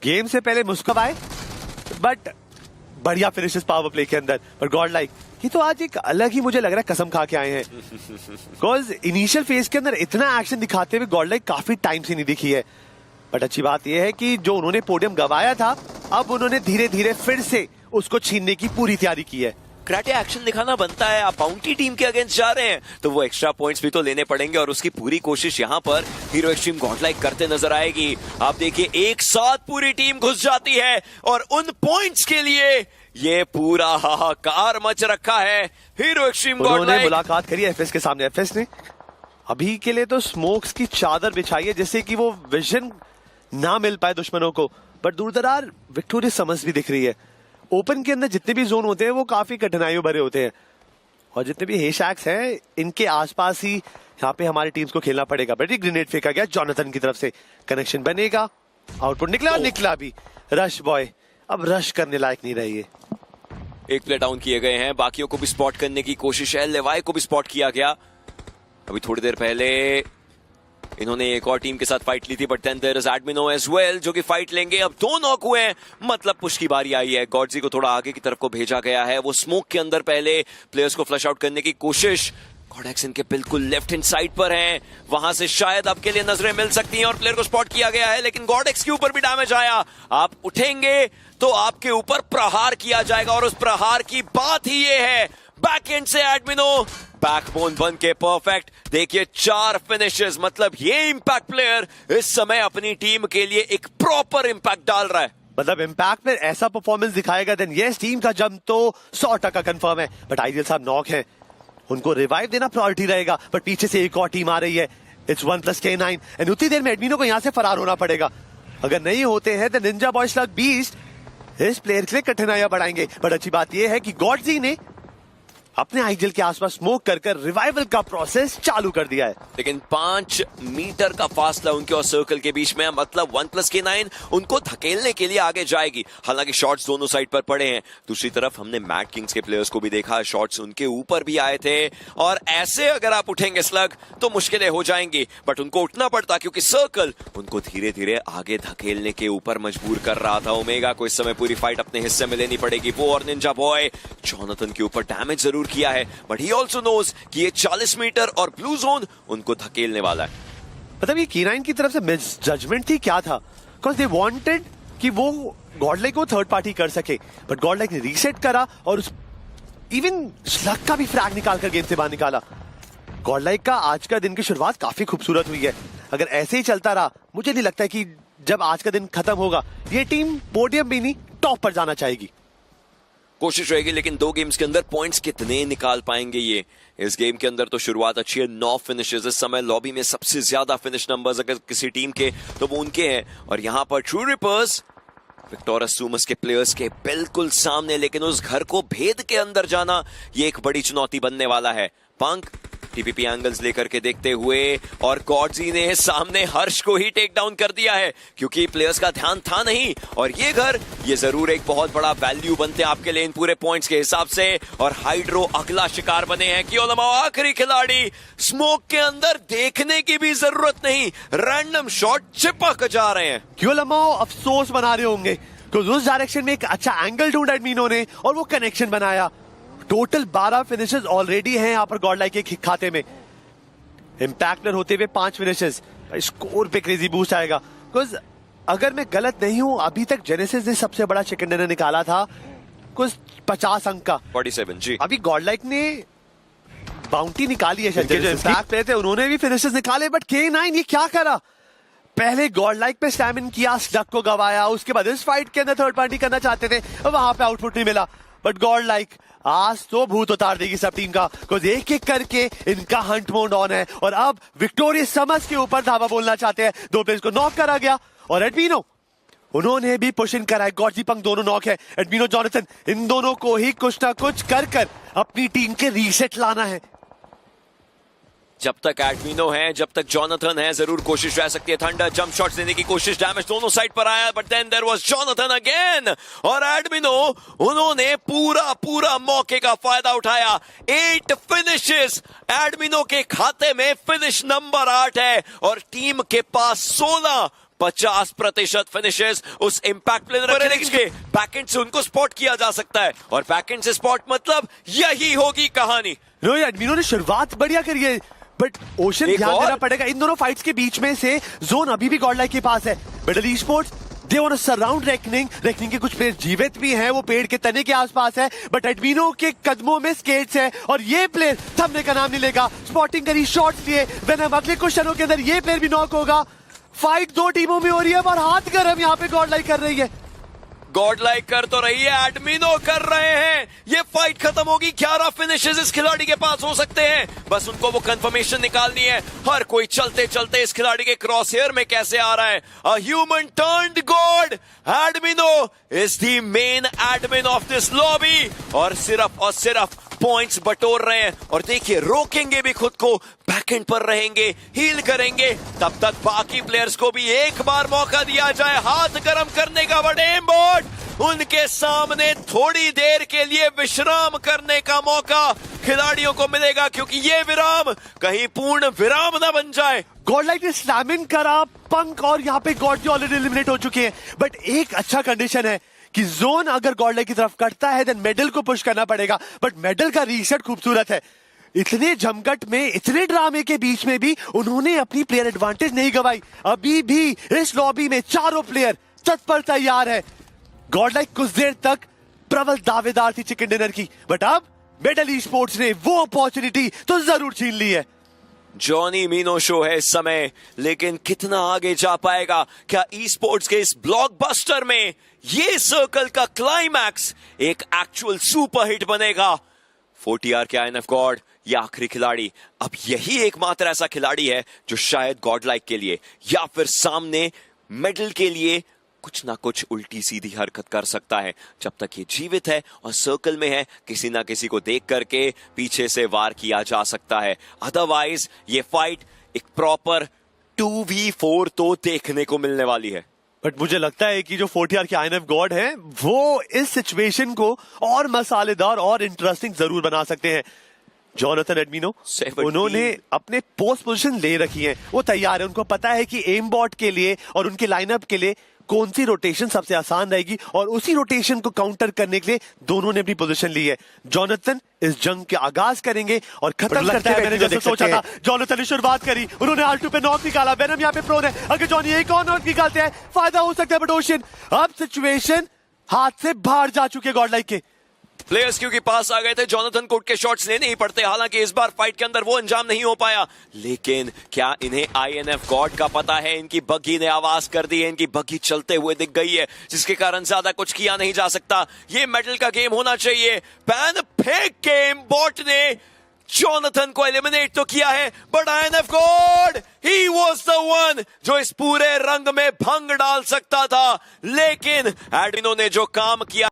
Game से पहले मुस्कुराए, बट बढ़िया फिनिशेस पावर प्ले के अंदर। पर गॉड लाइक ये तो आज एक अलग ही मुझे लग रहा है कसम खा के आए हैं, बिकॉज इनिशियल फेज के अंदर इतना एक्शन दिखाते हुए गॉड लाइक काफी टाइम से नहीं दिखी है। बट अच्छी बात यह है कि जो उन्होंने पोडियम गवाया था, अब उन्होंने धीरे धीरे फिर से उसको छीनने की पूरी तैयारी की है। क्राटे एक्शन दिखाना बनता है, आप बाउंटी टीम के अगेंस्ट जा रहे हैं तो वो एक्स्ट्रा पॉइंट्स भी तो लेने पड़ेंगे और उसकी पूरी कोशिश यहाँ पर हीरो एक्सट्रीम गॉडलाइक करते नजर आएगी। आप देखिए एक साथ पूरी टीम घुस जाती है और उन पॉइंट्स के लिए ये पूरा हाहाकार मच रखा है। हीरो एक्सट्रीम गॉडलाइक मुलाकात करी एफएस के सामने। एफएस ने अभी के लिए तो स्मोक्स की चादर बिछाई है जिससे कि वो विजन ना मिल पाए दुश्मनों को, बट दूर दरार विक्टोरियस समझ भी दिख रही है। ओपन के अंदर जितने भी जोन होते हैं वो काफी कठिनाइयों भरे होते हैं और जितने भी हेशैक्स हैं इनके आसपास ही यहाँ पे हमारी टीम्स को खेलना पड़ेगा। बट ग्रेनेड फेंका गया जॉनथन की तरफ से, कनेक्शन बनेगा, आउटपुट निकला, निकला भी। रश बॉय अब रश करने लायक नहीं रही है। एक प्ले डाउन किए गए हैं, बाकियों को भी स्पॉट करने की कोशिश है। लेवाई को भी स्पॉट किया गया। अभी थोड़ी देर पहले इन्होंने एक और टीम के साथ फाइट ली थी, but then there is Admino as well जो कि फाइट लेंगे। अब 2 नॉक हुए हैं, मतलब पुश की बारी आई है। गॉडजी को थोड़ा आगे की तरफ को भेजा गया है, वो स्मोक के अंदर पहले प्लेयर्स को फ्लश आउट करने की कोशिश। गॉडेक्स इनके बिल्कुल लेफ्ट हैंड साइड पर हैं, वहां से शायद आपके लिए नजरें मिल सकती हैं और प्लेयर को स्पॉट किया गया है, लेकिन गॉडेक्स के ऊपर भी डैमेज आया। आप उठेंगे तो आपके ऊपर प्रहार किया जाएगा और उस प्रहार की बात ही ये है। बैक एंड से एडमिनो बैकबोन बन के परफेक्ट। देखिए 4 फिनिशेस, मतलब ये इंपैक्ट प्लेयर इस समय अपनी टीम के लिए एक प्रॉपर इंपैक्ट डाल रहा है। मतलब इंपैक्ट में ऐसा परफॉर्मेंस दिखाएगा देन यस टीम का जंप तो 100% कंफर्म है। बट आइडियल साहब नॉक है, उनको रिवाइव देना प्रायोरिटी रहेगा। बट पीछे से एक और टीम आ रही है, इट्स 1+K9 एंड उतनी देर में एडमिनो को यहां से फरार होना पड़ेगा। अगर नहीं होते हैं तो निंजा बॉय स्लग बीस्ट इस प्लेयर के लिए कठिनाइयां बढ़ाएंगे। बट अच्छी बात यह है कि गॉडजी ने अपने आइडियल के आसपास स्मोक कर रिवाइवल का प्रोसेस चालू कर दिया है। लेकिन 5 मीटर का फासला उनके और सर्कल के बीच में, मतलब 1+K9 उनको धकेलने के लिए आगे जाएगी। हालांकि शॉट्स दोनों साइड पर पड़े हैं। दूसरी तरफ हमने मैड किंग्स के प्लेयर्स को भी देखा, शॉट्स उनके ऊपर भी आए थे और ऐसे अगर आप उठेंगे स्लग तो मुश्किलें हो जाएंगी। बट उनको उठना पड़ता क्योंकि सर्कल उनको धीरे धीरे आगे धकेलने के ऊपर मजबूर कर रहा था। ओमेगा को इस समय पूरी फाइट अपने हिस्से में लेनी पड़ेगी। वो और निंजा बॉय जॉनथन के ऊपर डैमेज जरूर किया है, बट ही ऑल्सो नोज कि ये 40 मीटर और ब्लू जोन उनको धकेलने वाला है। मतलब ये K9 की तरफ से मिस जजमेंट थी क्या था, बिकॉज दे वांटेड कि वो गॉडलाइक को थर्ड पार्टी कर सके, बट गॉडलाइक ने रीसेट करा और उस इवन स्लग का भी फ्रैग निकाल कर गेम से बाहर निकाला। गॉडलाइक का आज का दिन की शुरुआत काफी खूबसूरत हुई है। अगर ऐसे ही चलता रहा मुझे नहीं लगता कि जब आज का दिन खत्म होगा ये टीम पोडियम भी नहीं टॉप पर जाना चाहेगी। कोशिश रहेगी, लेकिन 2 गेम्स के अंदर पॉइंट्स कितने निकाल पाएंगे ये। इस गेम के अंदर तो शुरुआत अच्छी है, 9 फिनिशेस। इस समय लॉबी में सबसे ज्यादा फिनिश नंबर्स अगर किसी टीम के तो वो उनके हैं और यहां पर ट्रू रिपर्स विक्टोरियस सुमस के प्लेयर्स के बिल्कुल सामने, लेकिन उस घर को भेद के अंदर जाना ये एक बड़ी चुनौती बनने वाला है। पंक टीपीपी एंगल्स लेकर के देखते हुए और गॉडजी ने सामने हर्ष को ही टेक डाउन कर दिया है क्योंकि प्लेयर्स का ध्यान था नहीं। और ये घर ये जरूर एक बहुत बड़ा वैल्यू बनते हैं आपके लिए इन पूरे पॉइंट्स के हिसाब से। और हाइड्रो अगला शिकार बने हैं। क्योलमाओ आखिरी खिलाड़ी, स्मोक के अंदर देखने की भी जरूरत नहीं, रैंडम शॉट चिपक जा रहे हैं। क्योलमाओ अफसोस बना रहे होंगे क्योंकि उस डायरेक्शन में एक अच्छा एंगल ढूंढा एडमिनो ने और वो कनेक्शन बनाया। टोटल 12 फिनिशेस ऑलरेडी हैं यहाँ पर गॉडलाइक के खाते में। इंपैक्टर होते हुए 5 फिनिशेस, स्कोर पे क्रेजी बूस्ट आएगा। बिकॉज अगर मैं गलत नहीं हूं अभी तक जेनेसिस ने सबसे बड़ा चिकन डिनर निकाला था कुछ 50 अंक का, 47 जी। अभी गॉडलाइक ने बाउंटी निकाली है। जो इंपैक्ट प्लेयर थे उन्होंने भी फिनिशेस निकाले, बट K9 ये क्या करा, पहले गॉडलाइक पे स्टैमिन किया, स्टक को गवाया, उसके बाद इस फाइट के अंदर थर्ड पार्टी करना चाहते थे, वहां पे आउटपुट नहीं मिला। बट गॉडलाइक आज तो भूत उतार देगी सब टीम का, कुछ एक एक करके इनका हंट मोड ऑन है और अब विक्टोरियस समझ के ऊपर धावा बोलना चाहते हैं। 2 प्लेयर्स को नॉक करा गया और एडमिनो उन्होंने भी पुश इन करा है। गॉडजी पंक दोनों नॉक है, एडमिनो जॉनथन इन दोनों को ही कुछ ना कुछ कर अपनी टीम के रीसेट लाना है। जब तक एडमिनो है, जब तक जॉनथन है, जरूर कोशिश रह सकती है। थंडर जंप शॉट्स देने की कोशिश, डैमेज दोनों साइड पर आया, but then there was Jonathan again और एडमिनो उन्होंने पूरा मौके का फायदा उठाया। 8 फिनिशेस एडमिनो के खाते में, फिनिश नंबर 8 है और टीम के पास 16 50% फिनिशेस उस इंपैक्ट प्लेयर के बैकएंड से उनको स्पॉट किया जा सकता है, और बैकएंड से स्पॉट मतलब यही होगी कहानी। रोहित एडमिनो ने शुरुआत बढ़िया करी है, बट ओशन एक ध्यान और? देना पड़ेगा इन दोनों फाइट्स के बीच में से जोन अभी भी गॉडलाइक के पास है। Middle esports they want to surround Reckoning के कुछ प्लेयर जीवित भी हैं, वो पेड़ के तने के आसपास है, बट एडमिनो के कदमों में स्केट्स है और ये प्लेयर थमने का नाम नहीं लेगा। स्पॉटिंग करी, शॉट्स लिए, वेनम अगले कुछ क्षणों के अंदर ये प्लेयर भी नॉक होगा। फाइट दो टीमों में हो रही है और हाथ गर्म यहाँ पे गॉडलाइक कर रही है। गॉडलाइक कर तो रही है, एडमिनो कर रहे हैं। ये फाइट खत्म होगी, 11 फिनिशेस इस खिलाड़ी के पास हो सकते हैं, बस उनको वो कंफर्मेशन निकालनी है। हर कोई चलते चलते इस खिलाड़ी के क्रॉस हेयर में कैसे आ रहा है। A human turned god, Admino is the main admin of this lobby, और सिर्फ पॉइंट्स बटोर रहे हैं। और देखिए, रोकेंगे भी खुद को, बैकएंड पर रहेंगे, हील करेंगे, तब तक बाकी प्लेयर्स को भी एक बार मौका दिया जाए हाथ गर्म करने का। बट एमबॉट उनके सामने थोड़ी देर के लिए विश्राम करने का मौका खिलाड़ियों को मिलेगा, क्योंकि ये विराम कहीं पूर्ण विराम ना बन जाए। गॉडलाइक ने स्लैमिंग करा, पंक और यहाँ पे गॉड ऑलरेडी एलिमिनेट हो चुके हैं, बट एक अच्छा कंडीशन है कि जोन अगर गॉडलाइक की तरफ कटता है देन मेडल को पुश करना पड़ेगा। बट मेडल का रीसेट खूबसूरत है। इतने जमघट में, इतने ड्रामे के बीच में भी उन्होंने अपनी प्लेयर एडवांटेज नहीं गवाई। अभी भी इस लॉबी में चारों प्लेयर तत्पर तैयार है। गॉडलाइक कुछ देर तक प्रबल दावेदार थी चिकन डिनर की, बट अब मेडल ई स्पोर्ट्स ने वो अपॉर्चुनिटी तो जरूर छीन ली है। जॉनी मीनो शो है इस समय, लेकिन कितना आगे जा पाएगा? क्या ई स्पोर्ट्स के इस ब्लॉकबस्टर में ये सर्कल का क्लाइमैक्स एक एक्चुअल सुपर हिट बनेगा? 4TR के INF गॉड, ये आखिरी खिलाड़ी, अब यही एकमात्र ऐसा खिलाड़ी है जो शायद गॉडलाइक के लिए या फिर सामने मेडल के लिए कुछ ना कुछ उल्टी सीधी हरकत कर सकता है। जब तक ये जीवित है और सर्कल में है, किसी ना किसी को देख करके पीछे से वार किया जा सकता है। अदरवाइज ये फाइट एक प्रॉपर 2v4 तो देखने को मिलने वाली है। बट मुझे लगता है कि जो 4TR के INF गॉड हैं, वो इस सिचुएशन को और मसालेदार और इंटरेस्टिंग जरूर बना सकते हैं। जॉनथन एडमिनो, उन्होंने अपने पोस्ट पोजीशन ले रखी है, वो तैयार है। उनको पता है कि एम बॉट के लिए और उनके लाइनअप के लिए कौन सी रोटेशन सबसे आसान रहेगी, और उसी रोटेशन को काउंटर करने के लिए दोनों ने अपनी पोजीशन ली है। जॉनथन इस जंग के आगाज करेंगे और खत्म करते हैं। मैंने जैसे सोचा था, जॉनथन ने शुरुआत करी, उन्होंने R2 पे नॉक निकाला। वेनम यहाँ पे प्रोन है, अगर जॉनी एक और नॉक निकालते हैं फायदा हो सकता है। बट ओशन अब सिचुएशन हाथ से बाहर जा चुके गॉडलाइक के प्लेयर्स, क्योंकि पास आ गए थे। जॉनथन को उठ के शॉट्स लेने ही पड़ते, हालांकि इस बार फाइट के अंदर वो अंजाम नहीं हो पाया। लेकिन क्या इन्हें INF गॉड का पता है? इनकी बग्गी ने आवाज कर दी है, इनकी बग्गी चलते हुए दिख गई है, जिसके कारण ज्यादा कुछ किया नहीं जा सकता। ये मेडल का गेम होना चाहिए। पैन फेंक के बॉट ने जॉनथन को एलिमिनेट तो किया है, but INF God he was the one जो इस पूरे रंग में भंग डाल सकता था। लेकिन एडमिनो ने जो काम किया